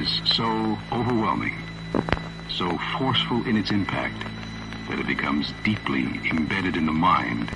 is so overwhelming, so forceful in its impact, that it becomes deeply embedded in the mind.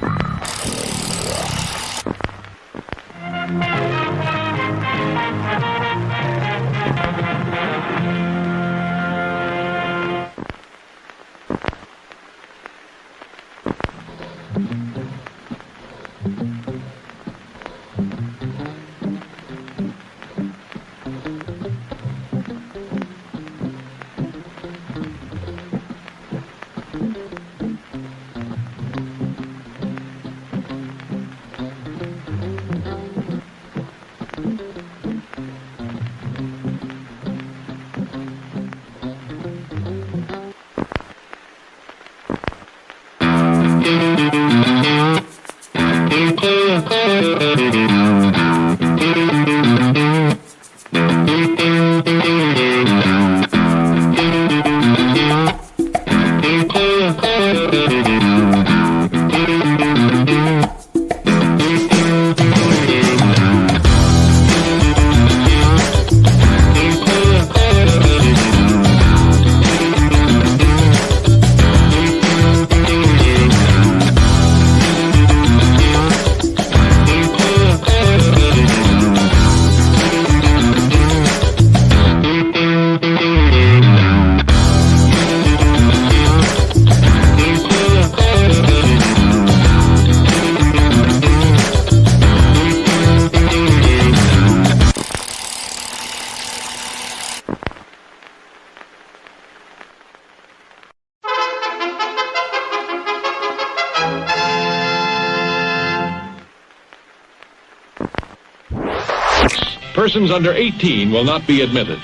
Persons under 18 will not be admitted.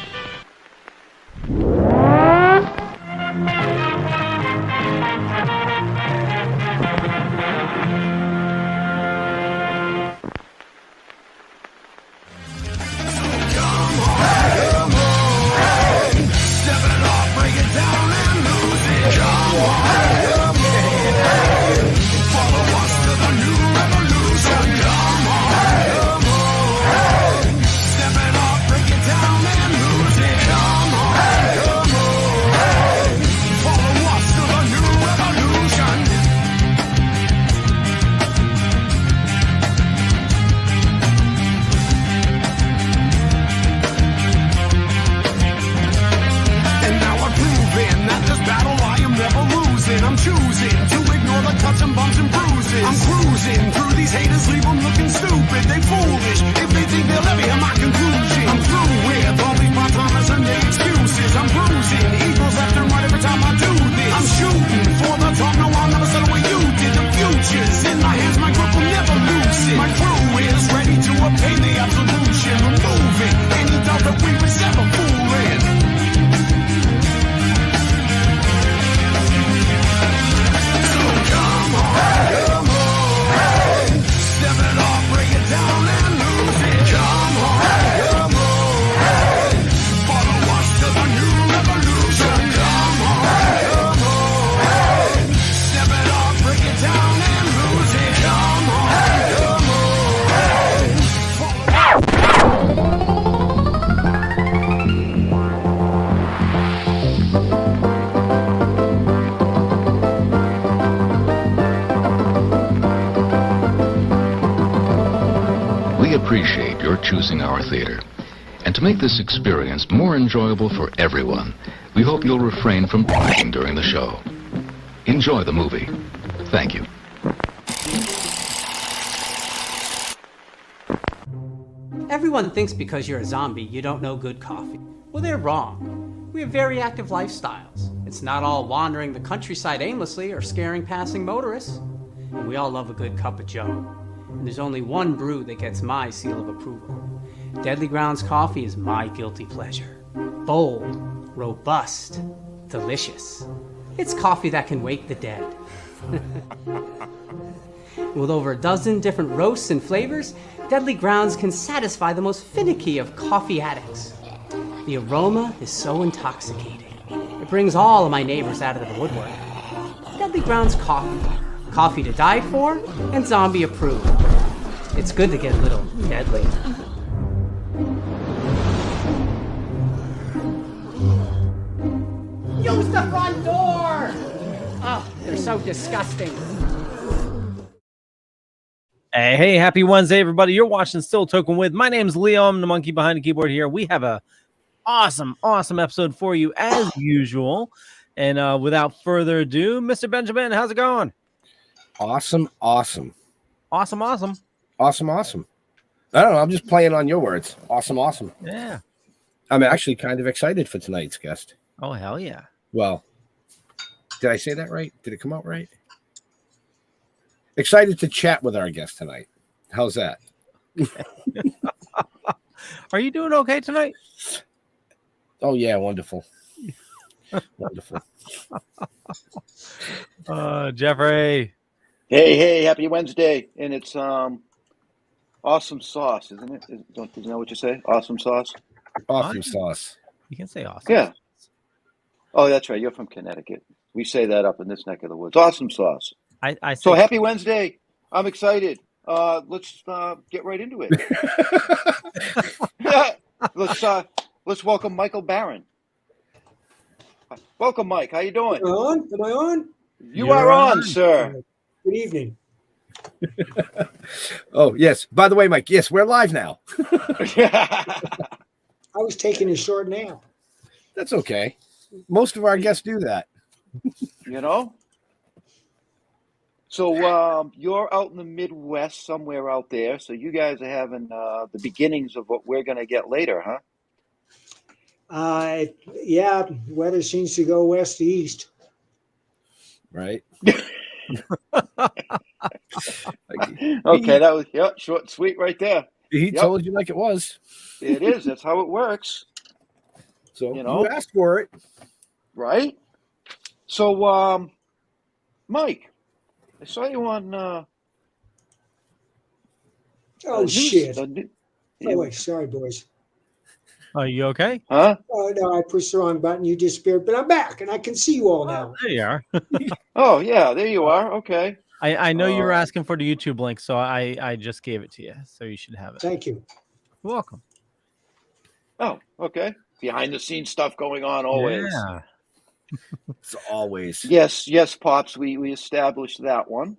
I'm choosing to ignore the cuts and bumps and bruises. I'm cruising through these haters, leave them looking stupid. They foolish if they think they'll ever hear my conclusion. I'm through with all these part-timers and their excuses. I'm bruising eagles left and right every time I do this. I'm shooting for the top, no I'll never settle what you did. The future's in my hands, my grip will never lose it. My crew is ready to obtain the absolution, removing any doubt that we was ever fooling. We appreciate your choosing our theater. And to make this experience more enjoyable for everyone, we hope you'll refrain from talking during the show. Enjoy the movie. Thank you. Everyone thinks because you're a zombie, you don't know good coffee. Well, they're wrong. We have very active lifestyles. It's not all wandering the countryside aimlessly or scaring passing motorists. And we all love a good cup of joe. And there's only one brew that gets my seal of approval. Deadly Grounds coffee is my guilty pleasure. Bold, robust, delicious. It's coffee that can wake the dead. With over a dozen different roasts and flavors, Deadly Grounds can satisfy the most finicky of coffee addicts. The aroma is so intoxicating. It brings all of my neighbors out of the woodwork. Deadly Grounds coffee. Coffee to die for, and zombie approved. It's good to get a little deadly. the front door! Oh, they're so disgusting. Hey, happy Wednesday, everybody. You're watching Still Token with. My name's Leo. I'm the monkey behind the keyboard here. We have a awesome episode for you as usual. And without further ado, Mr. Benjamin, how's it going? Awesome. Awesome. I don't know. I'm just playing on your words. Awesome. Yeah. I'm actually kind of excited for tonight's guest. Oh, hell yeah. Well, did I say that right? Did it come out right? Excited to chat with our guest tonight. How's that? Are you doing okay tonight? Oh, yeah. Wonderful. Wonderful. Jeffrey. Hey, happy Wednesday. And it's awesome sauce, isn't it? Isn't that what you say? Awesome sauce? Awesome sauce. You can say awesome. Yeah. Oh, that's right. You're from Connecticut. We say that up in this neck of the woods. Awesome sauce. I So say, happy Wednesday. I'm excited. Let's get right into it. Yeah. Let's welcome Michael Barron. Welcome, Mike. How you doing? Am I on? You are on, sir. Good evening. Oh, yes. By the way, Mike, yes, we're live now. I was taking a short nap. That's okay. Most of our guests do that. You know? So you're out in the Midwest, somewhere out there. So you guys are having the beginnings of what we're going to get later, huh? Yeah, weather seems to go west to east. Right? Okay, that was short and sweet right there. He Yep. told you like it was. It is. That's how it works, So You know? you asked for it. right? So, Mike, I saw you on. Oh, shit. the new- Oh, wait, sorry, boys. are you okay? Huh? Oh, no, I pushed the wrong button. You disappeared, but I'm back, and I can see you all now. There you are. Oh, yeah, there you are. Okay. I know you were asking for the YouTube link, so I just gave it to you. So you should have it. Thank you. You're welcome. Oh, okay. Behind the scenes stuff going on always. Yeah. It's always. Yes, Pops. We established that one.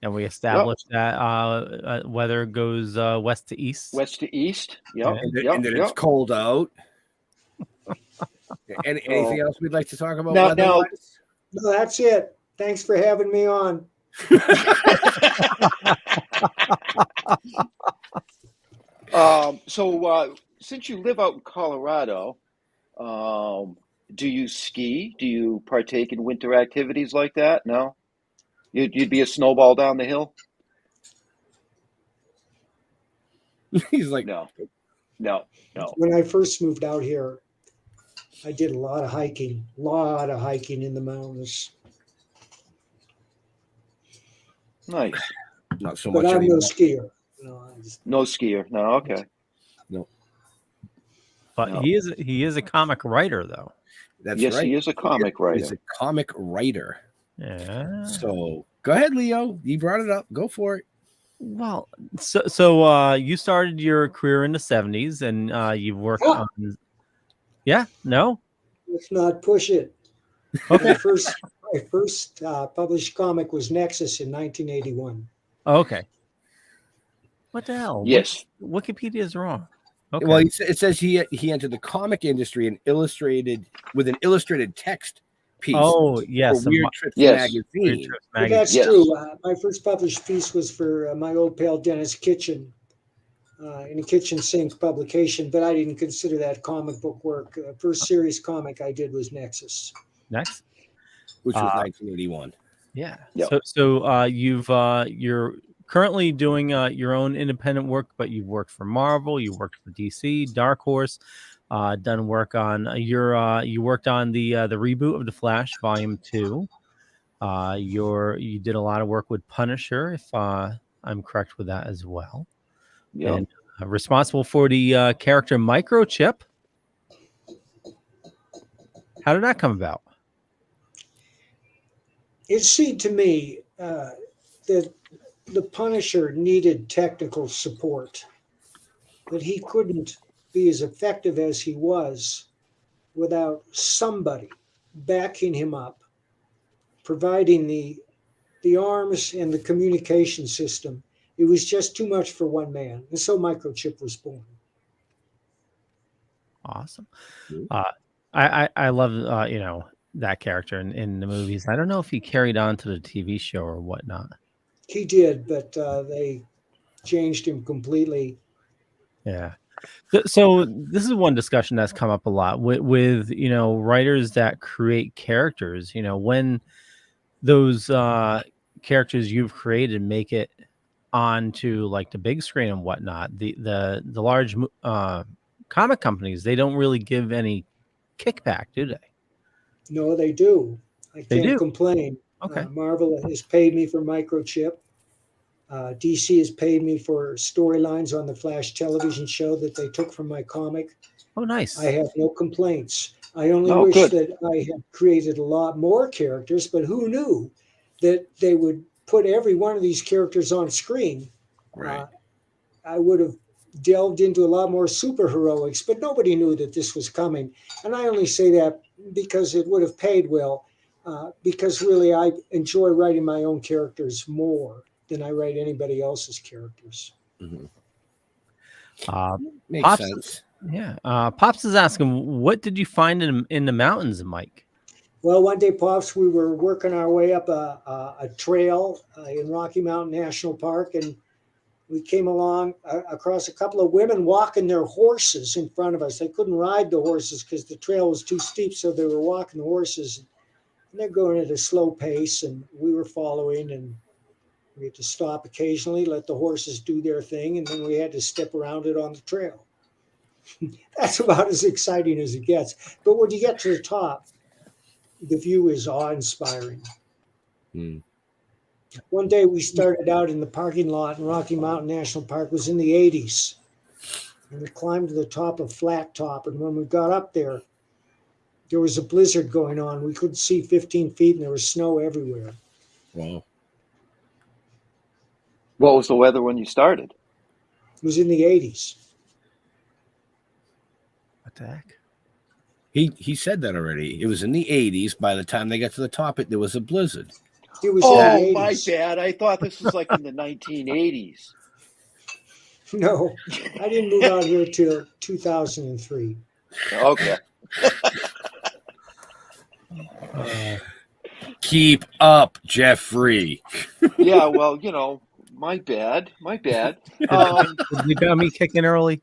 And we established that weather goes west to east. West to east. Yep. And then it's cold out. Anything else we'd like to talk about? Now- weather-wise? No, that's it. Thanks for having me on. So since you live out in Colorado, do you ski? Do you partake in winter activities like that? No? You'd be a snowball down the hill? He's like, No. When I first moved out here, I did a lot of hiking in the mountains. Nice. not so But much I'm no anymore. skier. No, I just, No skier. No, okay. But No. he is a comic writer though. That's Yes, right. he is a comic He's writer. a comic writer. Yeah. So go ahead, Leo. You brought it up. Go for it. Well, so you started your career in the 70s and you've worked Oh. on. Yeah, no. let's not push it. Okay. My first published comic was Nexus in 1981. Okay. What the hell? Yes. Wikipedia is wrong. Okay. Well, it says he entered the comic industry and illustrated text piece. Oh, yes. for Weird Trips Yes. Weird magazine. Trips But magazine. that's Yes. true. My first published piece was for my old pal Dennis Kitchen in a kitchen sink publication, but I didn't consider that comic book work. First serious comic I did was Nexus. Next. Which was 1981. Yeah. Yep. So you're currently doing your own independent work, but you've worked for Marvel, you worked for DC, Dark Horse, done work on you worked on the reboot of The Flash Volume 2. You did a lot of work with Punisher, if I'm correct with that as well. Yeah. And responsible for the character Microchip. How did that come about? It seemed to me that the Punisher needed technical support, that he couldn't be as effective as he was without somebody backing him up, providing the arms and the communication system. It was just too much for one man. And so Microchip was born. Awesome. I love that character in the movies. I don't know if he carried on to the TV show or whatnot. He did, but they changed him completely. Yeah. So this is one discussion that's come up a lot with writers that create characters. When those characters you've created make it onto like the big screen and whatnot, the large comic companies, they don't really give any kickback, do they? No, they do. I They can't do? complain. Okay. Marvel has paid me for Microchip. DC has paid me for storylines on the Flash television show that they took from my comic. Oh, nice. I have no complaints. I only Oh, wish good. that I had created a lot more characters, but who knew that they would put every one of these characters on screen? Right. I would have delved into a lot more superheroics, but nobody knew that this was coming. And I only say that because it would have paid well, because really I enjoy writing my own characters more than I write anybody else's characters. Mhm. Makes Makes Pops, sense. Yeah. Pops is asking, what did you find in the mountains, Mike? Well, one day, Pops, we were working our way up a trail in Rocky Mountain National Park, and we came along across a couple of women walking their horses in front of us. They couldn't ride the horses because the trail was too steep, so they were walking the horses. And they're going at a slow pace, and we were following, and we had to stop occasionally, let the horses do their thing, and then we had to step around it on the trail. That's about as exciting as it gets. But when you get to the top, the view is awe-inspiring. Mm. One day we started out in the parking lot in Rocky Mountain National Park. It was in the 80s. And we climbed to the top of Flat Top. And when we got up there, there was a blizzard going on. We couldn't see 15 feet and there was snow everywhere. Wow. What was the weather when you started? It was in the 80s. What the heck? He said that already. It was in the 80s. By the time they got to the top, there was a blizzard. It was Oh, in the my 80s. bad. I thought this was like in the 1980s. No, I didn't move out here till 2003. Okay. Keep up, Jeffrey. Yeah, well, my bad. My bad. You got me kicking early?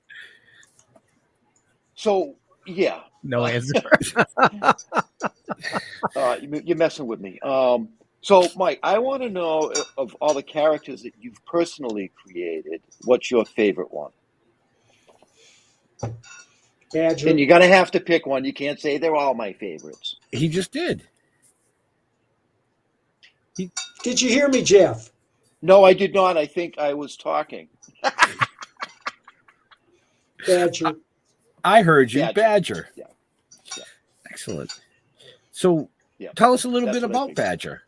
So, yeah. No answer. You're messing with me. So, Mike, I want to know of all the characters that you've personally created, what's your favorite one? Badger. And you're going to have to pick one. You can't say they're all my favorites. He just did. Did you hear me, Jeff? No, I did not. I think I was talking. Badger. I heard you, Badger. Badger. Yeah. Yeah. Excellent. So Yeah. tell us a little That's bit what I about figured. Badger.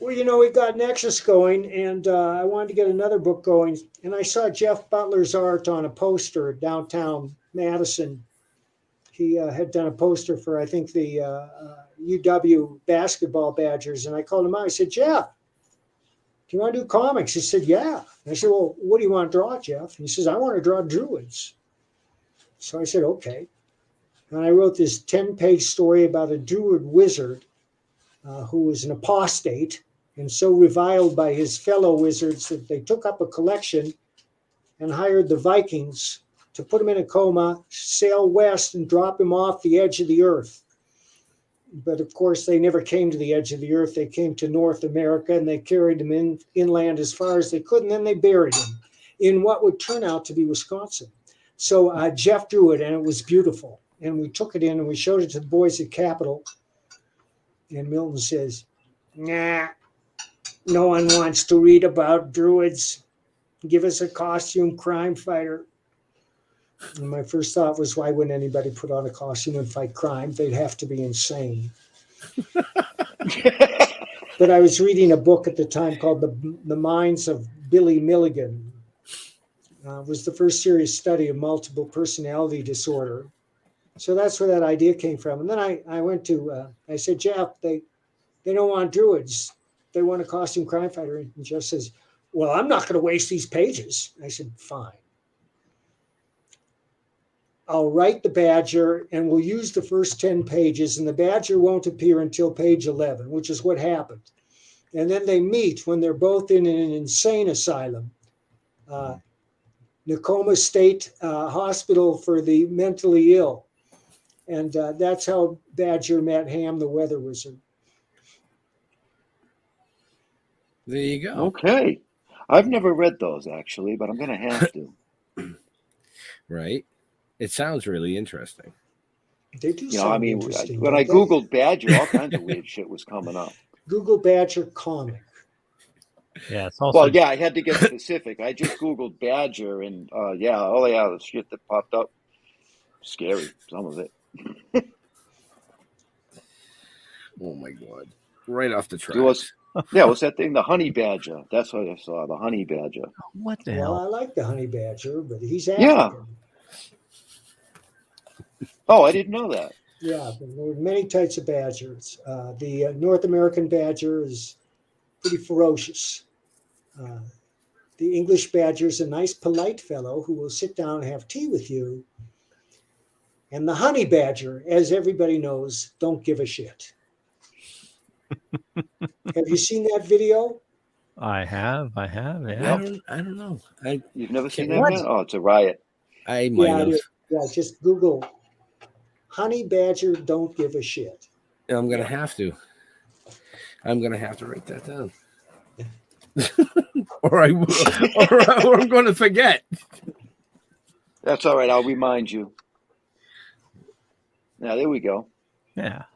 Well, we got Nexus going, and I wanted to get another book going. And I saw Jeff Butler's art on a poster downtown Madison. He had done a poster for, I think, the UW basketball Badgers. And I called him out. I said, Jeff, do you want to do comics? He said, yeah. And I said, well, what do you want to draw, Jeff? And he says, I want to draw druids. So I said, okay. And I wrote this 10-page story about a druid wizard who was an apostate and so reviled by his fellow wizards that they took up a collection and hired the Vikings to put him in a coma, sail west, and drop him off the edge of the earth. But of course, they never came to the edge of the earth. They came to North America, and they carried him inland as far as they could, and then they buried him in what would turn out to be Wisconsin. So Jeff drew it, and it was beautiful. And we took it in, and we showed it to the boys at Capitol. And Milton says, nah, no one wants to read about druids. Give us a costume crime fighter. And my first thought was, why wouldn't anybody put on a costume and fight crime? They'd have to be insane. But I was reading a book at the time called The Minds of Billy Milligan. It was the first serious study of multiple personality disorder. So that's where that idea came from. And then I went to, I said, Jeff, they don't want druids. They want a costume crime fighter. And Jeff says, well, I'm not going to waste these pages. I said, fine. I'll write the Badger and we'll use the first 10 pages, and the Badger won't appear until page 11, which is what happened. And then they meet when they're both in an insane asylum, Nakoma State Hospital for the mentally ill. And that's how Badger met Ham the Weather Wizard. There you go. Okay. I've never read those actually, but I'm going to have to. Right. It sounds really interesting. They do You know, sound I mean, interesting. when I Googled Badger, all kinds of weird shit was coming up. Google Badger comic. Yeah, it's also Well, yeah, I had to get specific. I just Googled Badger, and the shit that popped up. Scary, some of it. Oh my God. Right off the track. What's that thing? The honey badger. That's what I saw, the honey badger. what the Well, hell? I like the honey badger, but he's Yeah. African. Oh, I didn't know that. Yeah, but there are many types of badgers. The North American badger is pretty ferocious. The English badger is a nice, polite fellow who will sit down and have tea with you. And the honey badger, as everybody knows, don't give a shit. Have you seen that video? I have. I Yeah. don't know. You've never seen that, What? man? Oh, it's a riot. I might Yeah, have. yeah, just Google honey badger don't give a shit. I'm gonna have to. I'm gonna have to write that down. or I will, or I'm gonna forget. That's all right. I'll remind you. Now, there we go. Yeah.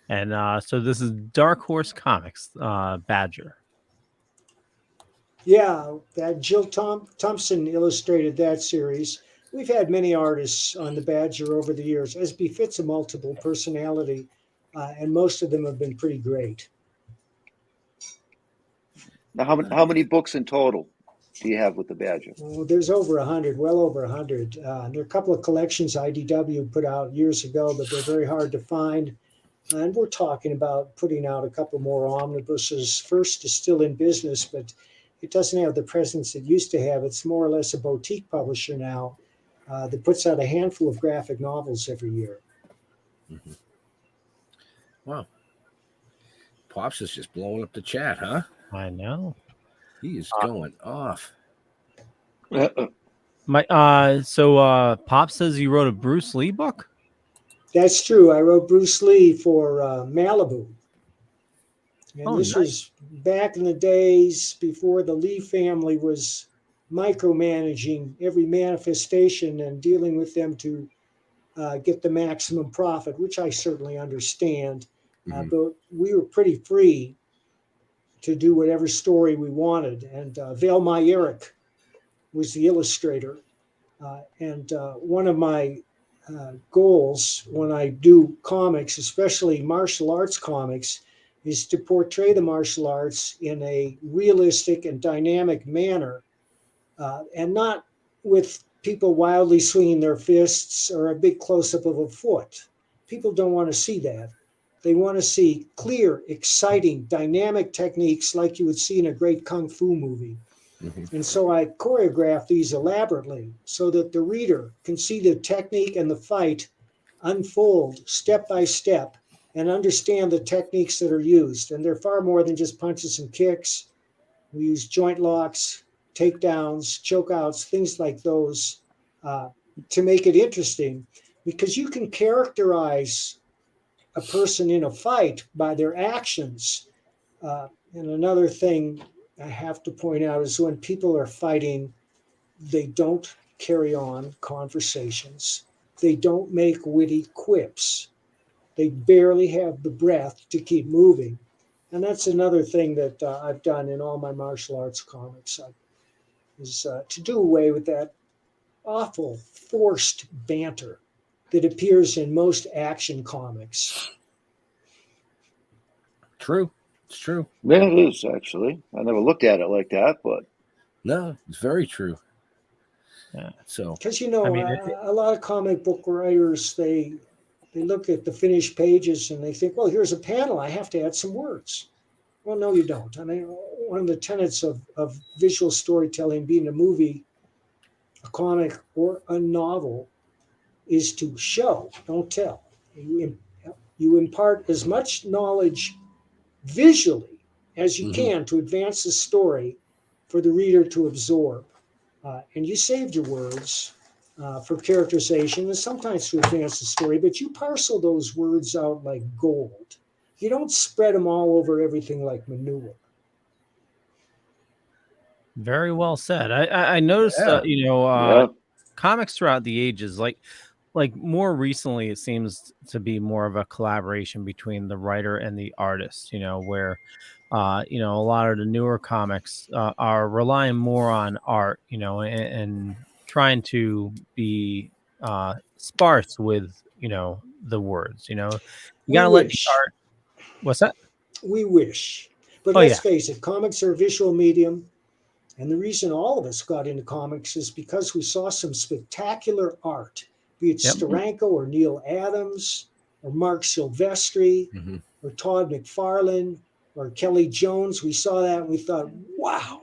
And so this is Dark Horse Comics, Badger. Yeah, that Jill Thompson illustrated that series. We've had many artists on the Badger over the years, as befits a multiple personality, and most of them have been pretty great. Now, how many books in total do you have with the Badger? Well, there's over 100, well over 100. There are a couple of collections IDW put out years ago, but they're very hard to find. And we're talking about putting out a couple more omnibuses. First is still in business, but it doesn't have the presence it used to have. It's more or less a boutique publisher now that puts out a handful of graphic novels every year. Mm-hmm. Wow. Pops is just blowing up the chat, huh? I know. He is going off. So Pop says you wrote a Bruce Lee book? That's true. I wrote Bruce Lee for Malibu. And this nice. was back in the days before the Lee family was micromanaging every manifestation and dealing with them to get the maximum profit, which I certainly understand. But we were pretty free to do whatever story we wanted. And Velma Eric was the illustrator. And one of my goals when I do comics, especially martial arts comics, is to portray the martial arts in a realistic and dynamic manner, and not with people wildly swinging their fists or a big close-up of a foot. People don't want to see that. They want to see clear, exciting, dynamic techniques like you would see in a great kung fu movie. And so I choreograph these elaborately so that the reader can see the technique and the fight unfold step by step and understand the techniques that are used. And they're far more than just punches and kicks. We use joint locks, takedowns, chokeouts, things like those to make it interesting, because you can characterize a person in a fight by their actions. And another thing I have to point out is when people are fighting, they don't carry on conversations. They don't make witty quips. They barely have the breath to keep moving. And that's another thing that I've done in all my martial arts comics, is to do away with that awful forced banter that appears in most action comics. True. It's true. Yeah, it is, actually. I never looked at it like that, but No, it's very true. Yeah. So Because you know, I mean, a lot of comic book writers they look at the finished pages and they think, well, here's a panel. I have to add some words. Well, no, you don't. I mean, one of the tenets of visual storytelling, being a movie, a comic, or a novel, is to show, don't tell. You impart as much knowledge visually as you can to advance the story for the reader to absorb. And you saved your words for characterization and sometimes to advance the story, but you parcel those words out like gold. You don't spread them all over everything like manure. very well said. I noticed, Yeah. comics throughout the ages, like more recently, it seems to be more of a collaboration between the writer and the artist. Where a lot of the newer comics are relying more on art, and trying to be sparse with the words. You gotta let the wish. art. What's that? We wish. But Oh, let's yeah. face it, comics are a visual medium. And the reason all of us got into comics is because we saw some spectacular art, be it Yep. Steranko or Neil Adams or Mark Silvestri or Todd McFarlane or Kelly Jones. We saw that and we thought, wow,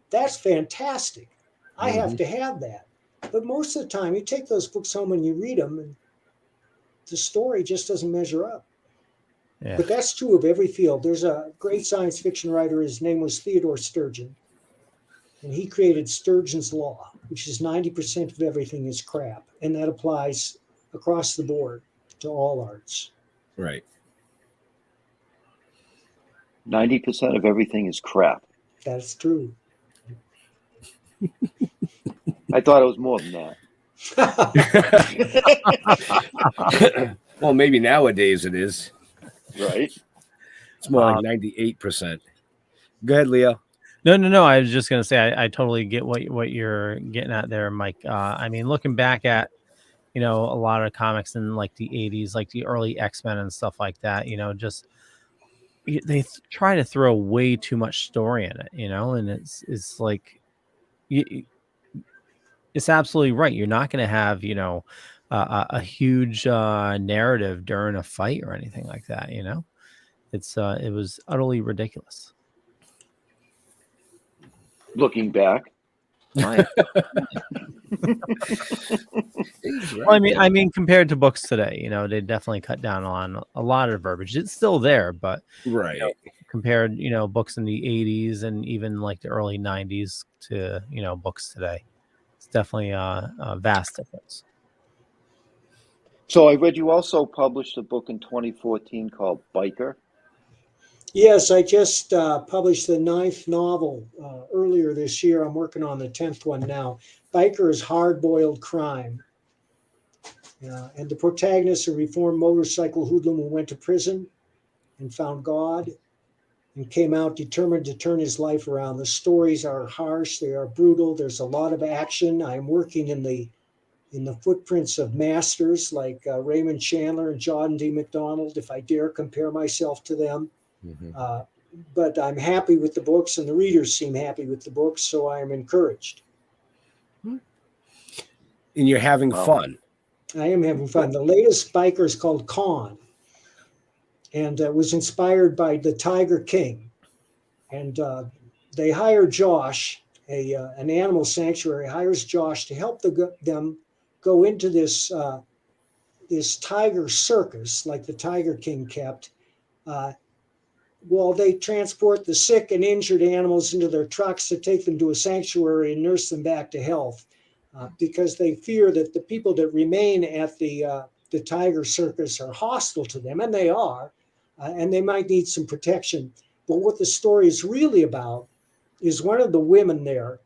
that's fantastic. I have to have that. But most of the time, you take those books home and you read them, and the story just doesn't measure up. Yeah. But that's true of every field. There's a great science fiction writer. His name was Theodore Sturgeon. And he created Sturgeon's Law, which is 90% of everything is crap. And that applies across the board to all arts. right. 90% of everything is crap. That's true. I thought it was more than that. Well, maybe nowadays it is. Right? It's more like 98%. Go ahead, Leo. No. I was just gonna say I totally get what you're getting at there, Mike. I mean, looking back at a lot of comics in like the 80s, like the early X-Men and stuff like that, just they try to throw way too much story in it, and it's like it's absolutely right. You're not going to have a huge narrative during a fight or anything like that. It was utterly ridiculous. Looking back. My, Well, I mean, compared to books today, they definitely cut down on a lot of verbiage. It's still there, but Right. compared, books in the 80s and even like the early 90s to, books today, it's definitely a vast difference. so I read you also published a book in 2014 called Biker. Yes, I just published the 9th novel earlier this year. I'm working on the 10th one now. Biker is hard-boiled crime. And the protagonist, a reformed motorcycle hoodlum who went to prison and found God and came out determined to turn his life around. The stories are harsh. They are brutal. There's a lot of action. I'm working in the footprints of masters like Raymond Chandler and John D. MacDonald, if I dare compare myself to them. But I'm happy with the books, and the readers seem happy with the books, so I am encouraged. And you're having fun. I am having fun. The latest Biker is called Con, and was inspired by the Tiger King. And they hire Josh, an animal sanctuary hires Josh to help them go into this tiger circus like the Tiger King kept, while they transport the sick and injured animals into their trucks to take them to a sanctuary and nurse them back to health, because they fear that the people that remain at the tiger circus are hostile to them, and they are, and they might need some protection. But what the story is really about is one of the women there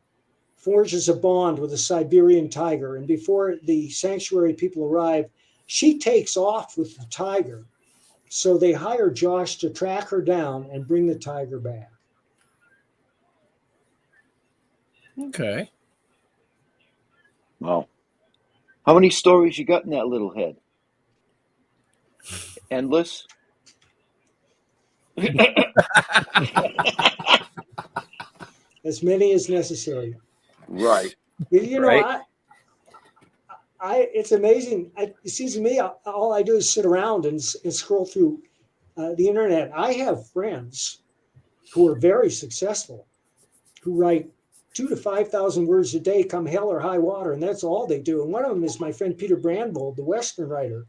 forges a bond with a Siberian tiger, and before the sanctuary people arrive, she takes off with the tiger. So they hire Josh to track her down and bring the tiger back. Okay. Wow. How many stories you got in that little head? Endless? As many as necessary. Right. You know, Right. It's amazing. It seems to me all I do is sit around and scroll through the internet. I have friends who are very successful, who write 2,000 to 5,000 words a day, come hell or high water, and that's all they do. And one of them is my friend Peter Brandvold, the Western writer.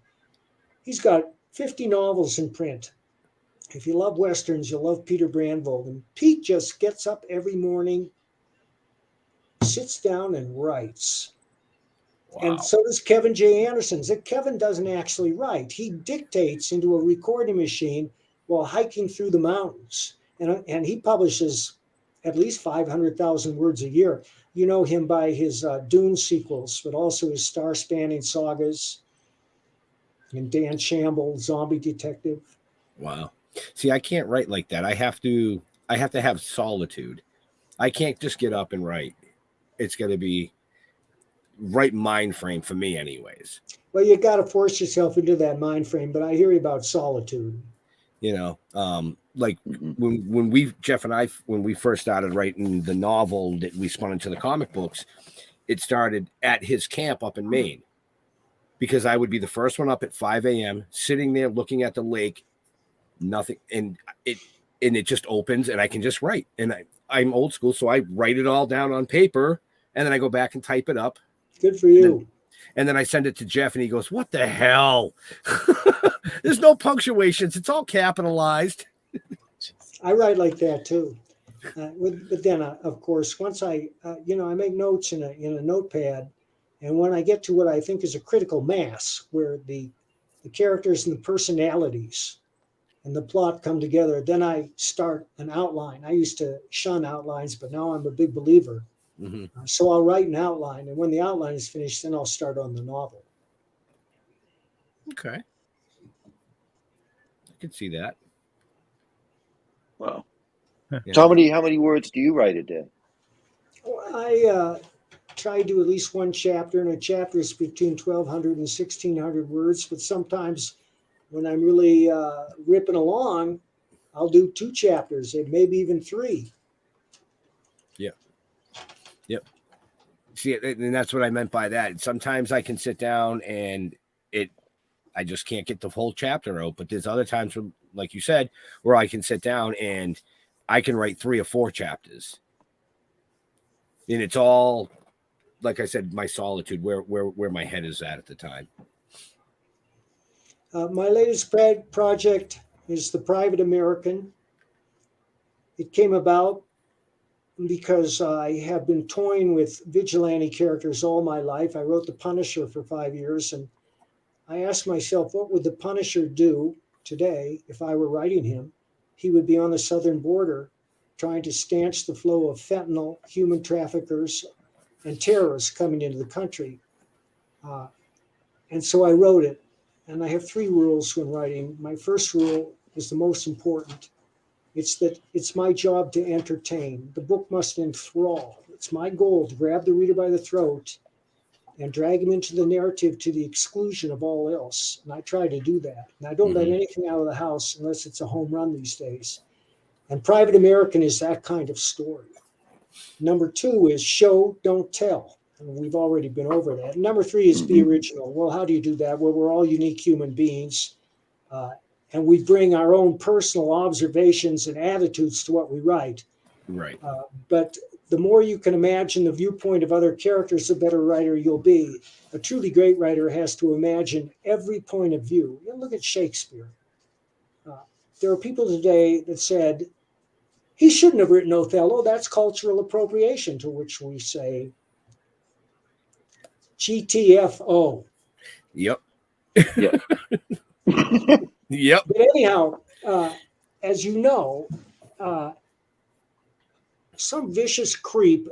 He's got 50 novels in print. If you love Westerns, you'll love Peter Brandvold. And Pete just gets up every morning, sits down and writes. Wow. And so does Kevin J. Anderson. Kevin doesn't actually write. He dictates into a recording machine while hiking through the mountains. And he publishes at least 500,000 words a year. You know him by his Dune sequels, but also his star-spanning sagas and Dan Shamble, Zombie Detective. Wow. See, I can't write like that. I have to have solitude. I can't just get up and write. It's got to be right mind frame for me anyways. Well, you got to force yourself into that mind frame, but I hear you about solitude. You know, like when Jeff and I, when we first started writing the novel that we spun into the comic books, it started at his camp up in Maine, because I would be the first one up at 5 a.m. sitting there looking at the lake, nothing. And it just opens and I can just write. And I'm old school. So I write it all down on paper and then I go back and type it up. Good for you. And then I send it to Jeff and he goes, "What the hell? There's no punctuations. It's all capitalized." I write like that too. But then, of course, once I make notes in a notepad, and when I get to what I think is a critical mass, where the characters and the personalities and the plot come together, then I start an outline. I used to shun outlines, but now I'm a big believer. Mm-hmm. So I'll write an outline, and when the outline is finished, then I'll start on the novel. Okay. I can see that. Wow. Yeah. So how many words do you write a day? I try to do at least one chapter, and a chapter is between 1,200 and 1,600 words. But sometimes when I'm really ripping along, I'll do 2 chapters, and maybe even 3. Yep. See, and that's what I meant by that. Sometimes I can sit down and I just can't get the whole chapter out. But there's other times, like you said, where I can sit down and I can write 3 or 4 chapters. And it's all, like I said, my solitude, where my head is at the time. My latest project is The Private American. It came about because I have been toying with vigilante characters all my life. I wrote The Punisher for 5 years, and I asked myself, what would the Punisher do today if I were writing him? He would be on the southern border trying to stanch the flow of fentanyl, human traffickers, and terrorists coming into the country. And so I wrote it. And I have 3 rules when writing. My first rule is the most important. It's that it's my job to entertain. The book must enthrall. It's my goal to grab the reader by the throat and drag him into the narrative to the exclusion of all else. And I try to do that. And I don't let anything out of the house unless it's a home run these days. And Private American is that kind of story. Number 2 is show, don't tell. And we've already been over that. And number 3 is be original. Well, how do you do that? Well, we're all unique human beings. And we bring our own personal observations and attitudes to what we write. Right. But the more you can imagine the viewpoint of other characters, the better writer you'll be. A truly great writer has to imagine every point of view. You look at Shakespeare. There are people today that said, he shouldn't have written Othello. That's cultural appropriation, to which we say, GTFO. Yep. Yeah. Yep. But anyhow, as you know, some vicious creep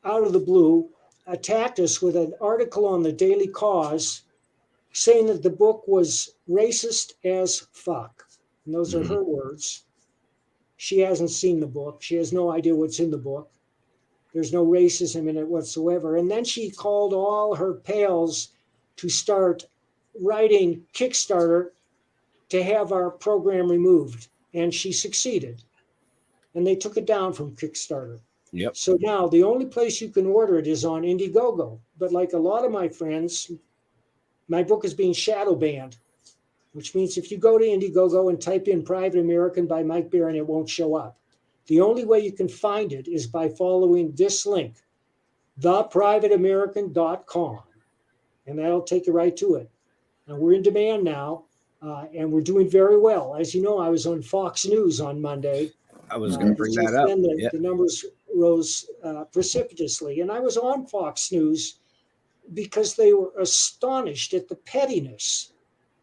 out of the blue attacked us with an article on the Daily Cause saying that the book was racist as fuck. And those are her words. She hasn't seen the book. She has no idea what's in the book. There's no racism in it whatsoever. And then she called all her pals to start writing Kickstarter to have our program removed. And she succeeded. And they took it down from Kickstarter. Yep. So now the only place you can order it is on Indiegogo. But like a lot of my friends, my book is being shadow banned, which means if you go to Indiegogo and type in Private American by Mike Barron, it won't show up. The only way you can find it is by following this link, theprivateamerican.com, and that'll take you right to it. And we're in demand now, and we're doing very well. As you know, I was on Fox News on Monday. I was going to bring that up. Then Yeah. the numbers rose precipitously. And I was on Fox News because they were astonished at the pettiness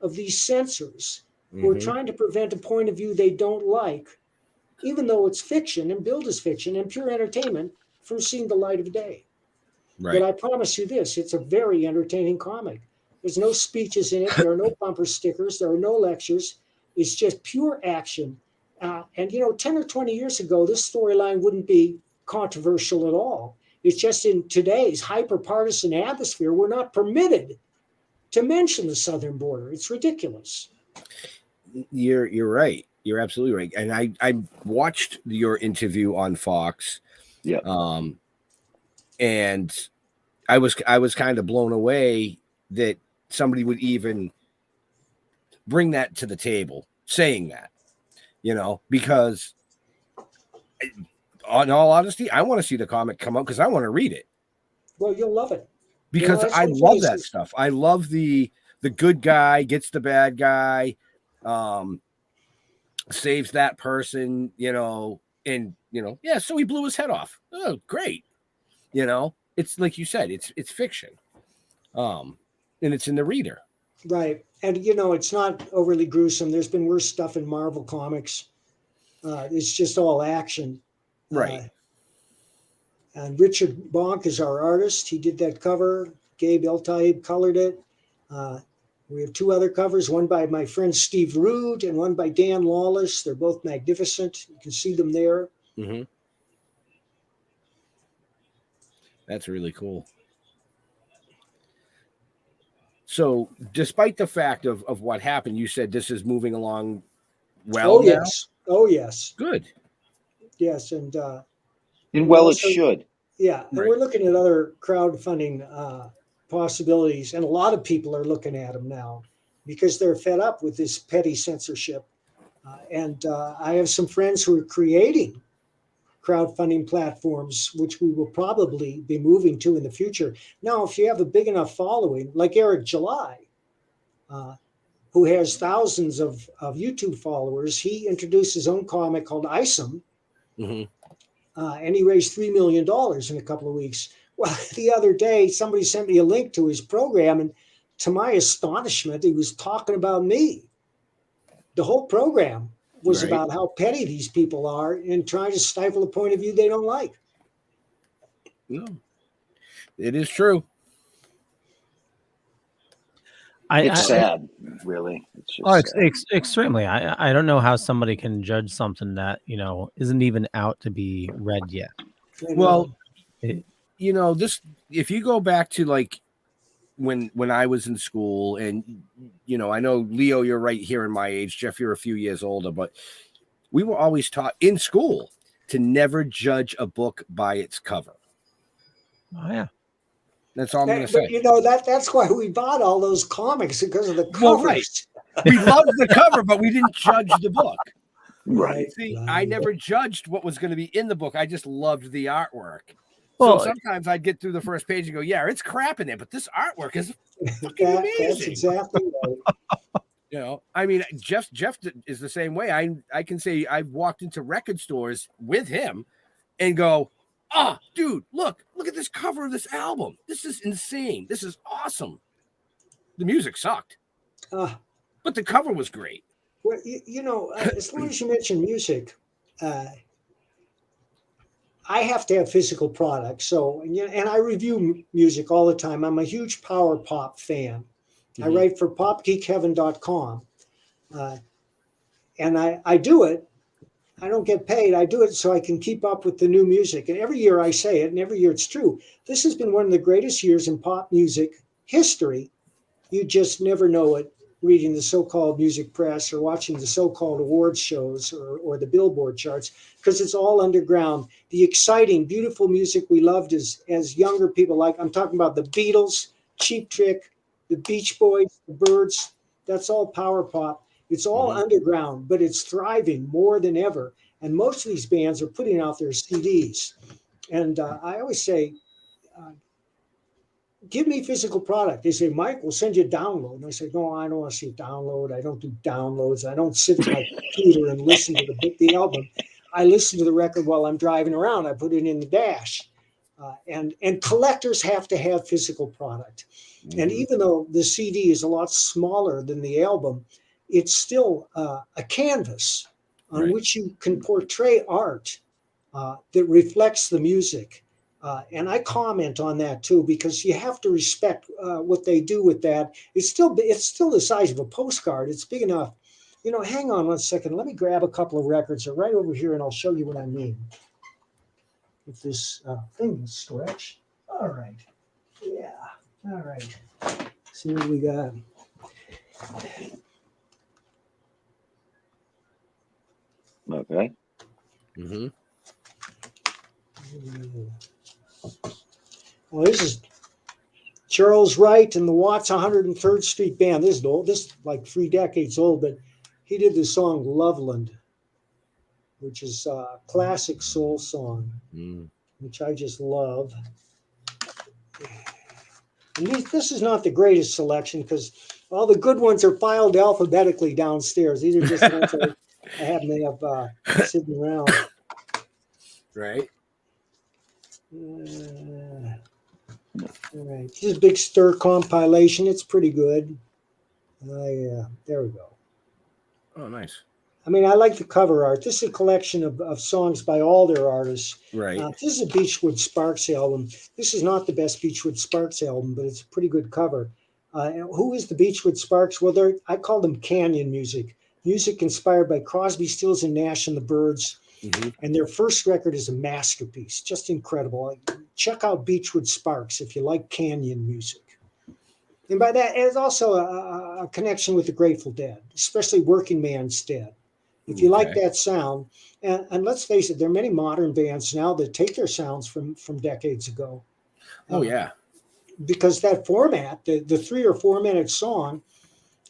of these censors who are trying to prevent a point of view they don't like, even though it's fiction and billed as fiction and pure entertainment, from seeing the light of day. Right. But I promise you this, it's a very entertaining comic. There's no speeches in it. There are no bumper stickers. There are no lectures. It's just pure action. And, 10 or 20 years ago, this storyline wouldn't be controversial at all. It's just in today's hyper-partisan atmosphere, we're not permitted to mention the southern border. It's ridiculous. You're right. You're absolutely right. And I watched your interview on Fox. Yeah. And I was kind of blown away that somebody would even bring that to the table, saying that, because in all honesty, I want to see the comic come out because I want to read it. Well, you'll love it. Because I love that stuff. I love the good guy gets the bad guy, saves that person, so he blew his head off. Oh, great. It's like you said, it's fiction. And it's in the reader. Right. And, it's not overly gruesome. There's been worse stuff in Marvel Comics. It's just all action. Right. And Richard Bonk is our artist. He did that cover. Gabe El-Taib colored it. We have two other covers, one by my friend Steve Rude and one by Dan Lawless. They're both magnificent. You can see them there. Mm-hmm. That's really cool. So despite the fact of what happened, you said this is moving along well. Oh, yes. Now? Oh, yes. Good. Yes. And It should. Yeah. And Right. we're looking at other crowdfunding possibilities. And a lot of people are looking at them now because they're fed up with this petty censorship. And I have some friends who are creating crowdfunding platforms, which we will probably be moving to in the future. Now, if you have a big enough following, like Eric July, who has thousands of YouTube followers, he introduced his own comic called Isom, and he raised $3 million in a couple of weeks. Well, the other day, somebody sent me a link to his program, and to my astonishment, he was talking about me. The whole program was Right. about how petty these people are and trying to stifle a point of view they don't like. No, it is true. It's sad, really. It's just sad. Extremely. I don't know how somebody can judge something that isn't even out to be read yet. Well, It- this, if you go back to like when I was in school, and I know Leo, you're right here in my age. Jeff, you're a few years older, but we were always taught in school to never judge a book by its cover. Oh yeah. That's all I'm going to But say. that's why we bought all those comics, because of the covers. Well, right. We loved the cover, but we didn't judge the book. Right. See, I never judged what was going to be in the book. I just loved the artwork. Well, so sometimes I'd get through the first page and go, yeah, it's crap in there, but this artwork is fucking That's amazing. exactly right. I mean, Jeff is the same way. I can say I've walked into record stores with him and go, dude, look at this cover of this album. This is insane. This is awesome. The music sucked, Uh, but the cover was great. well, as long as you mention music, I have to have physical products. So, and I review music all the time. I'm a huge power pop fan. I write for popgeekheaven.com. And I do it. I don't get paid. I do it so I can keep up with the new music. And every year I say it, and every year it's true. This has been one of the greatest years in pop music history. You just never know it reading the so-called music press or watching the so-called awards shows or the Billboard charts, because it's all underground. The exciting, beautiful music we loved as younger people, like I'm talking about the Beatles, Cheap Trick, the Beach Boys, the Byrds, that's all power pop. It's all underground, but it's thriving more than ever. And most of these bands are putting out their CDs. And I always say, give me physical product. They say, Mike, we'll send you a download. And I say, no, I don't want to see a download. I don't do downloads. I don't sit at my computer and listen to the album. I listen to the record while I'm driving around. I put it in the dash. And collectors have to have physical product. And even though the CD is a lot smaller than the album, it's still a canvas on which you can portray art that reflects the music. And I comment on that too, because you have to respect what they do with that. It's still the size of a postcard. It's big enough. You know, hang on 1 second. Let me grab a couple of records. They're right over here, and I'll show you what I mean. If this thing will stretch. All right. Yeah. All right. See what we got. Okay. Well, this is Charles Wright and the Watts 103rd Street Band. This is old. This is like 3 decades old, but he did the song Loveland, which is a classic soul song, which I just love. And this is not the greatest selection because all the good ones are filed alphabetically downstairs. These are just ones I happen to have sitting around. Right. All right. This is a Big Stir compilation. It's pretty good. There we go. Oh, nice. I mean, I like the cover art. This is a collection of songs by all their artists. Right. This is a Beachwood Sparks album. This is not the best Beachwood Sparks album, but it's a pretty good cover. Who is the Beachwood Sparks? Well, I call them canyon music. Music inspired by Crosby, Stills, and Nash and the Byrds. And their first record is a masterpiece. Just incredible. Check out Beachwood Sparks if you like canyon music. And by that, it's also a connection with the Grateful Dead, especially Working Man's Dead. If you like that sound, and let's face it, there are many modern bands now that take their sounds from decades ago. Oh, yeah. Because that format, the 3 or 4 minute song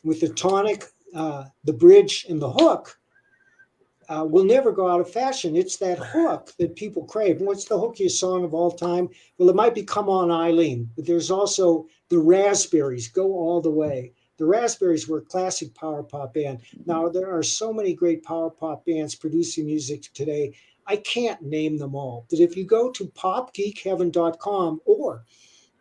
with the tonic, the bridge, and the hook will never go out of fashion. It's that hook that people crave. What's the hookiest song of all time? Well, it might be Come On Eileen, but there's also the Raspberries, Go All the Way. The Raspberries were a classic power pop band. Now, there are so many great power pop bands producing music today. I can't name them all. But if you go to popgeekheaven.com or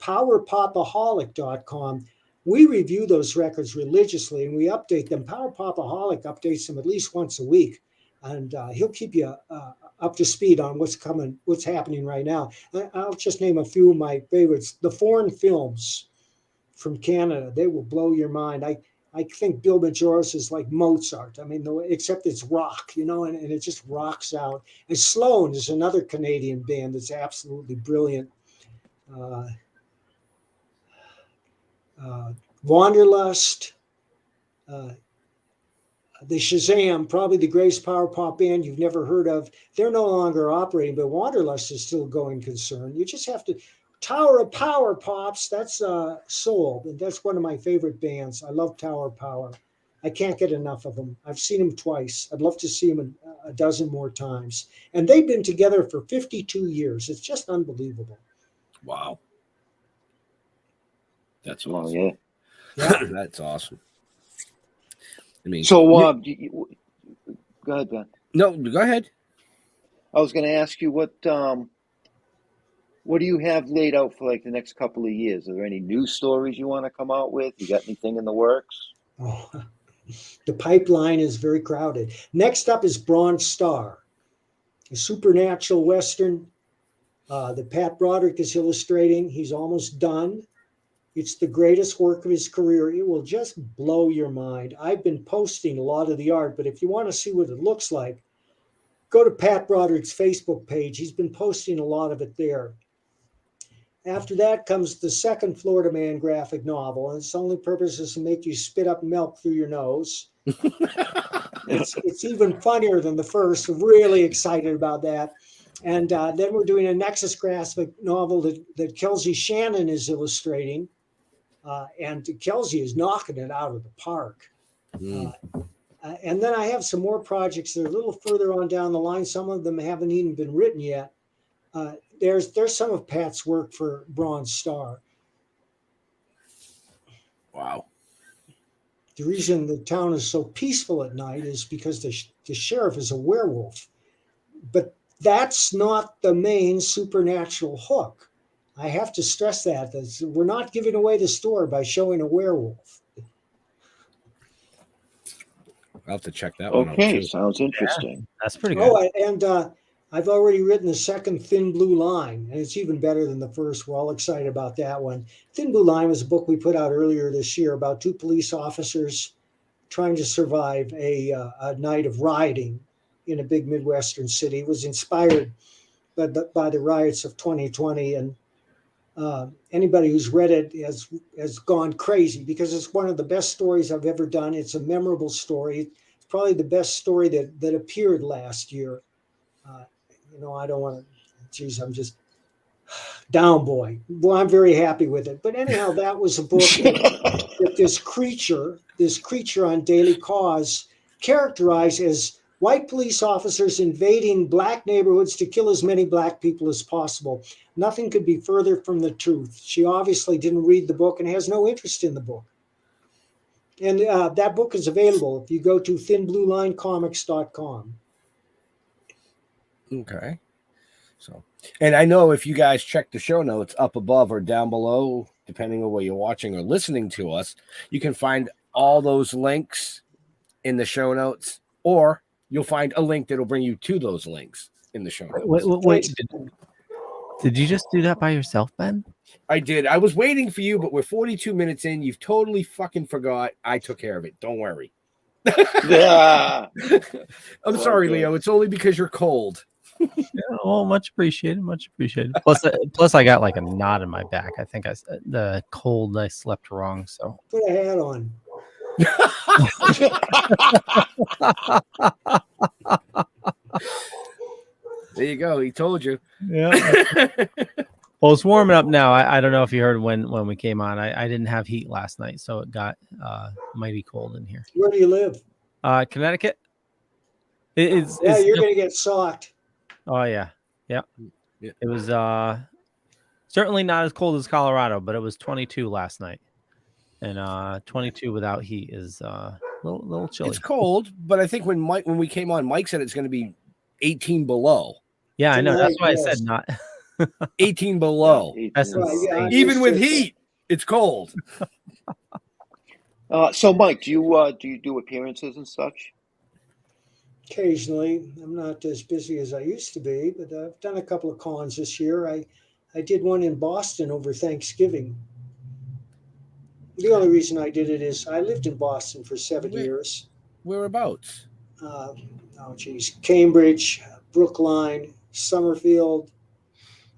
powerpopaholic.com, we review those records religiously and we update them. Power Popaholic updates them at least once a week. And he'll keep you up to speed on what's happening right now. I'll just name a few of my favorites. The Foreign Films from Canada, they will blow your mind. I think Bill Majoris is like Mozart. I mean, except it's rock, and it just rocks out. And Sloan is another Canadian band that's absolutely brilliant. Wanderlust, the Shazam, probably the greatest power pop band you've never heard of. They're no longer operating, but Wanderlust is still going concern. You just have to. Tower of Power Pops, that's soul, and that's one of my favorite bands. I love Tower Power. I can't get enough of them. I've seen them twice. I'd love to see them a dozen more times. And they've been together for 52 years. It's just unbelievable. Wow. That's Oh, awesome. yeah. That's awesome. I mean, So, go ahead, Ben. no, go ahead. I was going to ask you what do you have laid out for like the next couple of years? Are there any news stories you want to come out with? You got anything in the works? Oh, the pipeline is very crowded. Next up is Bronze Star, a supernatural Western that Pat Broderick is illustrating. He's almost done. It's the greatest work of his career. It will just blow your mind. I've been posting a lot of the art, but if you want to see what it looks like, go to Pat Broderick's Facebook page. He's been posting a lot of it there. After that comes the second Florida Man graphic novel, and its only purpose is to make you spit up milk through your nose. It's even funnier than the first. I'm really excited about that. And then we're doing a Nexus graphic novel that Kelsey Shannon is illustrating. and Kelsey is knocking it out of the park. And then I have some more projects that are a little further on down the line. Some of them haven't even been written yet. There's some of Pat's work for Bronze Star. Wow. The reason the town is so peaceful at night is because the sheriff is a werewolf. But that's not the main supernatural hook. I have to stress that. We're not giving away the store by showing a werewolf. I'll have to check that one out. Okay, Too. sounds interesting. Yeah, that's pretty good. Oh, and I've already written the second Thin Blue Line, and it's even better than the first. We're all excited about that one. Thin Blue Line was a book we put out earlier this year about 2 police officers trying to survive a night of rioting in a big Midwestern city. It was inspired by the riots of 2020, and anybody who's read it has gone crazy because it's one of the best stories I've ever done. It's a memorable story. It's probably the best story that appeared last year. I don't want to, geez, I'm just down, boy. Well, I'm very happy with it. But anyhow, that was a book that this creature on Daily Cause characterized as white police officers invading black neighborhoods to kill as many black people as possible. Nothing could be further from the truth. She obviously didn't read the book and has no interest in the book. And that book is available if you go to thinbluelinecomics.com. Okay. So, and I know if you guys check the show notes up above or down below, depending on where you're watching or listening to us, you can find all those links in the show notes, or you'll find a link that'll bring you to those links in the show notes. Wait. Did you just do that by yourself, Ben? I did. I was waiting for you, but we're 42 minutes in. You've totally fucking forgot. I took care of it. Don't worry. Yeah. I'm sorry, Leo. It's only because you're cold. Yeah, well, much appreciated. Much appreciated. Plus, I got like a knot in my back. I think the cold. I slept wrong. So Put a hat on. There you go. He told you. yeah. Well, it's warming up now. I don't know if you heard when we came on. I didn't have heat last night, so it got mighty cold in here. Where do you live? Connecticut. You're going to get socked. Oh yeah. It was certainly not as cold as Colorado, but it was 22 last night, and 22 without heat is a little chilly. It's cold, but I think when we came on, Mike said it's going to be 18 below. Yeah, I know. That's why Yes. I said not. 18 below. That's insane. Even with heat, it's cold. So, Mike, do you do appearances and such? Occasionally. I'm not as busy as I used to be, but I've done a couple of cons this year. I did one in Boston over Thanksgiving. The only reason I did it is I lived in Boston for 7 years. Whereabouts? Cambridge, Brookline, Summerfield,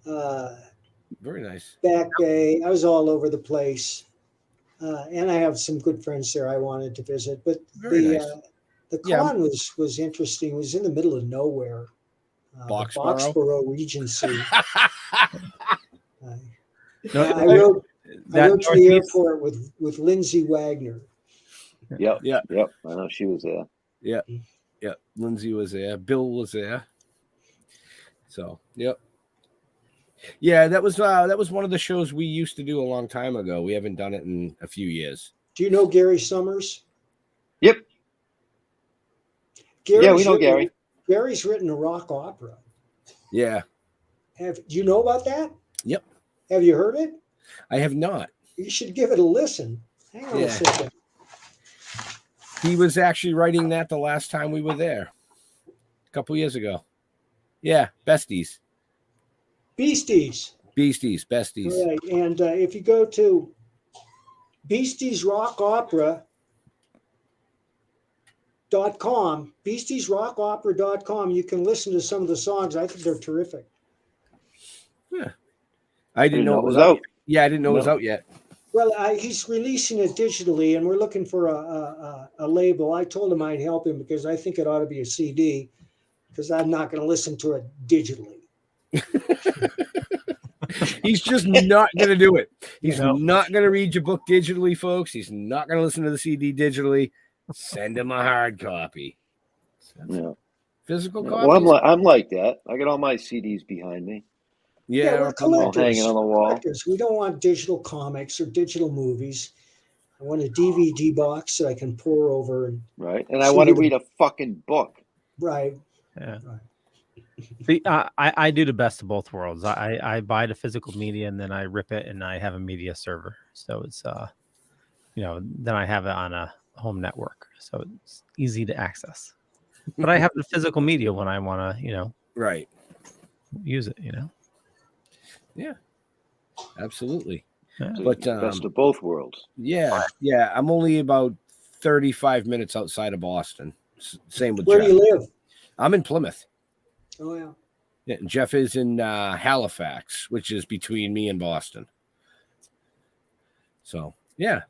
Very nice. Back Bay. I was all over the place. And I have some good friends there I wanted to visit. But Very nice. the con was interesting. It was in the middle of nowhere. Boxborough? Boxborough Regency. No, I rode to the Northeast- airport with Lindsay Wagner. Yep. Yeah. Yep. I know she was there. Yeah. Lindsay was there. Bill was there. So, yep. Yeah, that was one of the shows we used to do a long time ago. We haven't done it in a few years. Do you know Gary Summers? Yep. Yeah, we know written- Gary. Gary's written a rock opera. Yeah. Do you know about that? Yep. Have you heard it? I have not. You should give it a listen. Hang on Yeah. a second. He was actually writing that the last time we were there. A couple years ago. Yeah, Besties. Beasties. Besties. Right. And if you go to beastiesrockopera.com, you can listen to some of the songs. I think they're terrific. Yeah. I didn't know it was out. Yeah, I didn't know it was out yet. Well, he's releasing it digitally, and we're looking for a label. I told him I'd help him because I think it ought to be a CD, because I'm not going to listen to it digitally. He's just not going to do it. He's You know. not going to read your book digitally, folks. He's not going to listen to the CD digitally. Send him a hard copy. Yeah. Physical Yeah, copies? well, I'm like that. I got all my CDs behind me. Yeah, we're all collectors. hanging on the wall. Collectors. We don't want digital comics or digital movies. I want a DVD box that I can pour over and Right. And I So want to you- read a fucking book. right. Yeah. Right. See, I do the best of both worlds. I buy the physical media and then I rip it and I have a media server. So it's then I have it on a home network. So it's easy to access. But I have the physical media when I want to, right. use it, Yeah, absolutely. Yeah. So But, best of both worlds. Yeah. I'm only about 35 minutes outside of Boston. Same with Where Jeff. do you live? I'm in Plymouth. Oh yeah. Yeah, and Jeff is in Halifax, which is between me and Boston. So yeah,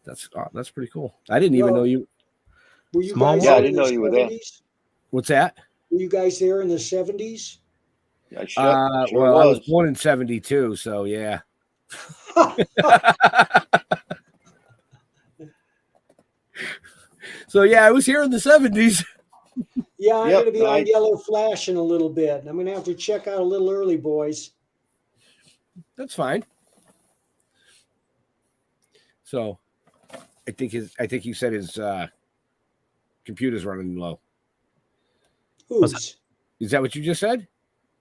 that's pretty cool. I didn't even Well, know you. Were you Small guys Yeah, I there didn't in the know you were there. 70s? What's that? Were you guys there in the 70s? I sure Well, I was was. born in 72, so yeah. So yeah, I was here in the 70s. Yeah, I'm Yep, going to be on nice. Yellow Flash in a little bit. I'm going to have to check out a little early, boys. That's fine. So, I think he said his computer's running low. Who's? Is that what you just said?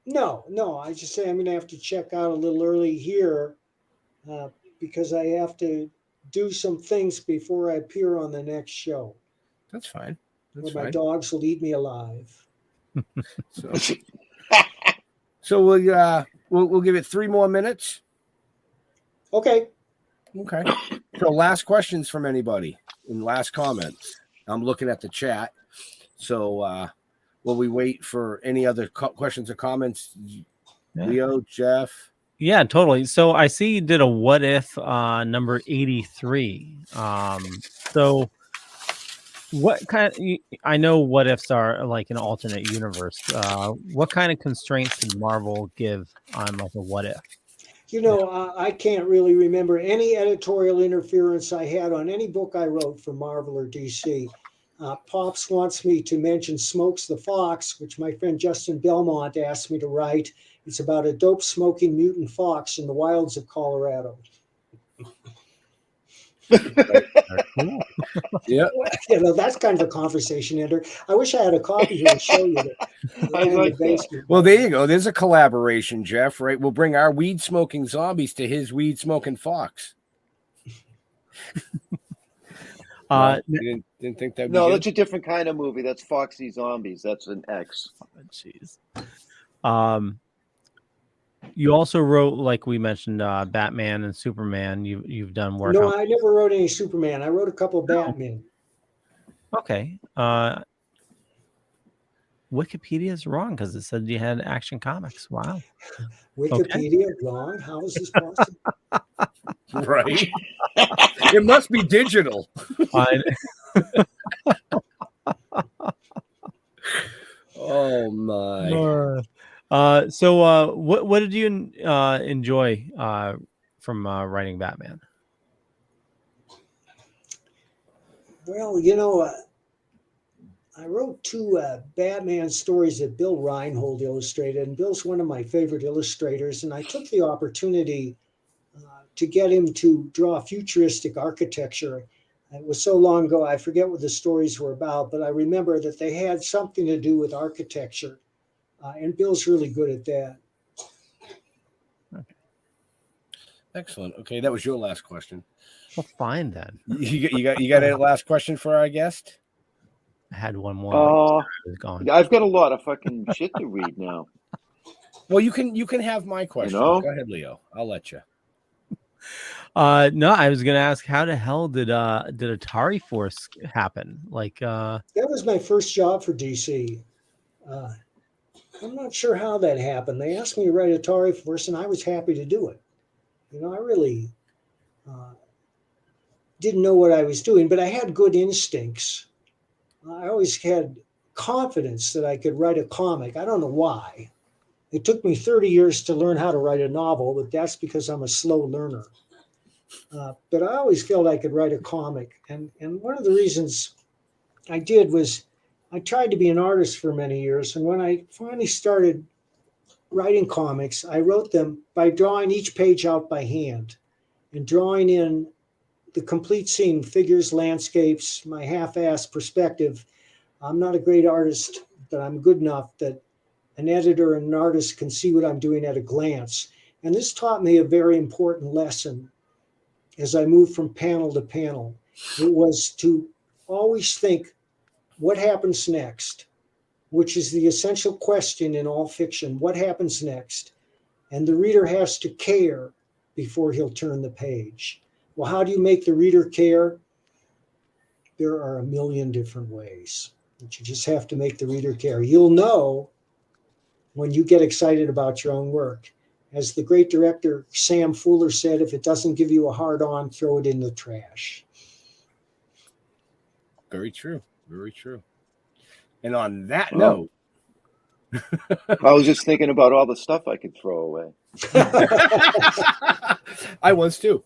No. I just say I'm going to have to check out a little early here because I have to do some things before I appear on the next show. That's fine. Where That's my fine. dogs will eat me alive. So we'll give it 3 more minutes. Okay. Okay. So last questions from anybody and last comments. I'm looking at the chat. So will we wait for any other questions or comments? Yeah. Leo, Jeff. Yeah, totally. So I see you did a what if number 83. So what kind of, I know what ifs are like an alternate universe. What kind of constraints did Marvel give on like a what if? I can't really remember any editorial interference I had on any book I wrote for Marvel or DC. Pops wants me to mention Smokes the Fox, which my friend Justin Belmont asked me to write. It's about a dope smoking mutant fox in the wilds of Colorado. Yeah. That's kind of a conversation ender. I wish I had a copy here to show you. I like that. Well, there you go. There's a collaboration, Jeff, right? We'll bring our weed smoking zombies to his weed smoking fox. You didn't think that'd be No, good? that's a different kind of movie. That's Foxy Zombies. That's an X. Jeez. You also wrote, like we mentioned, Batman and Superman. You've done work. No, on... I never wrote any Superman. I wrote a couple of Batman. Okay. Wikipedia is wrong because it said you had Action Comics. Wow. Wikipedia wrong? How is this possible? Right. It must be digital. Oh my. So what did you enjoy from writing Batman? Well, I wrote 2 Batman stories that Bill Reinhold illustrated, and Bill's one of my favorite illustrators, and I took the opportunity to get him to draw futuristic architecture. It was so long ago, I forget what the stories were about, but I remember that they had something to do with architecture, and Bill's really good at that. Excellent. Okay, that was your last question. Well, fine then. You got a last question for our guest? I had one more. I was gone. I've got a lot of fucking shit to read now. Well, you can have my question. know? Go ahead, Leo. I'll let you. No, I was gonna ask how the hell did Atari Force happen? Like That was my first job for DC. I'm not sure how that happened. They asked me to write Atari Force, and I was happy to do it. I really didn't know what I was doing, but I had good instincts. I always had confidence that I could write a comic. I don't know why. It took me 30 years to learn how to write a novel, but that's because I'm a slow learner. But I always felt I could write a comic. And one of the reasons I did was I tried to be an artist for many years. And when I finally started writing comics, I wrote them by drawing each page out by hand and drawing in the complete scene, figures, landscapes, my half-assed perspective. I'm not a great artist, but I'm good enough that an editor and an artist can see what I'm doing at a glance. And this taught me a very important lesson as I moved from panel to panel. It was to always think, what happens next? Which is the essential question in all fiction. What happens next? And the reader has to care before he'll turn the page. Well, how do you make the reader care? There are a million different ways, but you just have to make the reader care. You'll know when you get excited about your own work. As the great director Sam Fuller said, if it doesn't give you a hard-on, throw it in the trash. Very true. Very true. And on that note, I was just thinking about all the stuff I could throw away. I was too.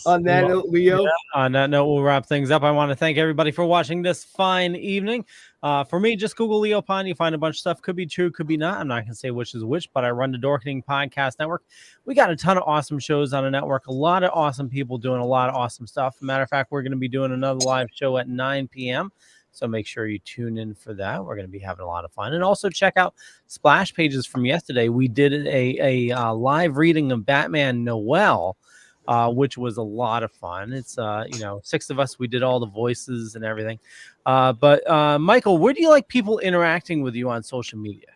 On that note, Leo. Yeah, on that note, we'll wrap things up. I want to thank everybody for watching this fine evening. For me, just Google Leo Pine. You find a bunch of stuff. Could be true, could be not. I'm not going to say which is which, but I run the Dorkening Podcast Network. We got a ton of awesome shows on the network. A lot of awesome people doing a lot of awesome stuff. Matter of fact, we're going to be doing another live show at 9 p.m., so make sure you tune in for that. We're going to be having a lot of fun. And also check out Splash Pages from yesterday. We did a live reading of Batman Noel, which was a lot of fun. It's, 6 of us. We did all the voices and everything. But Michael, where do you like people interacting with you on social media?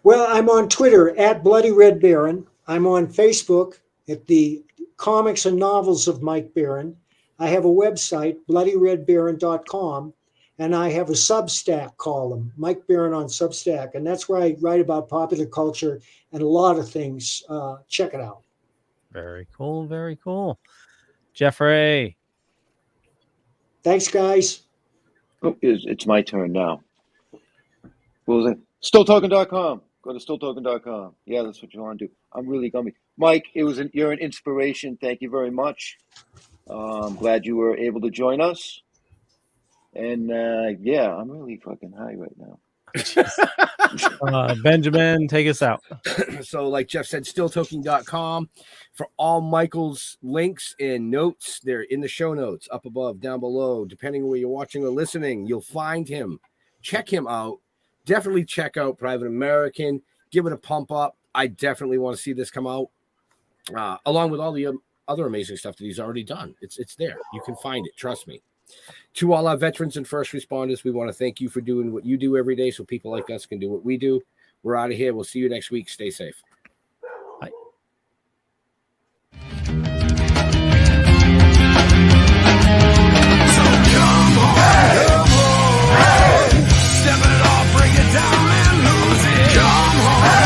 Well, I'm on Twitter at Bloody Red Baron. I'm on Facebook at the Comics and Novels of Mike Baron. I have a website, bloodyredbaron.com. And I have a Substack column, Mike Baron on Substack. And that's where I write about popular culture and a lot of things. Check it out. Very cool. Very cool. Jeffrey. Thanks, guys. Oh, it's my turn now. What was it? Stilltalking.com. Go to stilltalking.com. Yeah, that's what you want to do. I'm really gummy. Mike, you're an inspiration. Thank you very much. I'm glad you were able to join us. And yeah, I'm really fucking high right now. Benjamin, take us out. So like Jeff said, stilltalking.com for all Michael's links and notes. They're in the show notes, up above, down below. Depending on where you're watching or listening, you'll find him. Check him out. Definitely check out Private American. Give it a pump up. I definitely want to see this come out, along with all the other amazing stuff that he's already done. It's there. You can find it. Trust me. To all our veterans and first responders, we want to thank you for doing what you do every day so people like us can do what we do. We're out of here. We'll see you next week. Stay safe. Bye. So come on, step it off, break it down and lose it. Come on.